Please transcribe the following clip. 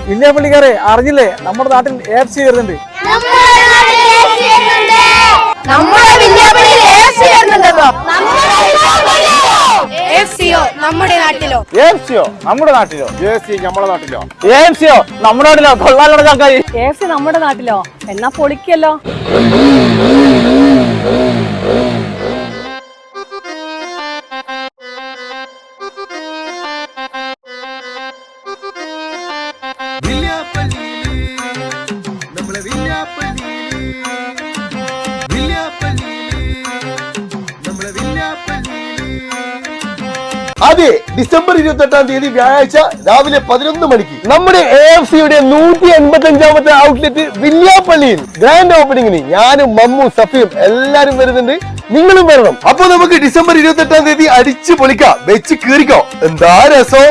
വില്യാപ്പള്ളിക്കാരെ അറിഞ്ഞില്ലേ, നമ്മുടെ നാട്ടിൽ AFC വരുന്നുണ്ട്. നമ്മുടെ നാട്ടിലോ? കൊള്ളാലോ ചക്കായി. AFC നമ്മുടെ നാട്ടിലോ? എന്നാ പൊളിക്കല്ലോ. അതെ, ഡിസംബർ 28-ാം തീയതി വ്യാഴാഴ്ച രാവിലെ 11 മണിക്ക് നമ്മുടെ AFCയുടെ 185ാമത്തെ ഔട്ട്ലെറ്റ് വില്യാപ്പള്ളിയിൽ ഗ്രാൻഡ് ഓപ്പണിംഗിന് ഞാനും മമ്മു സഫിയും എല്ലാരും വരുന്നുണ്ട്. നിങ്ങളും വരണം. അപ്പൊ നമുക്ക് ഡിസംബർ 28-ാം തീയതി അടിച്ചു പൊളിക്കാം, വെച്ച് കീറിക്കോ. എന്താ രസം.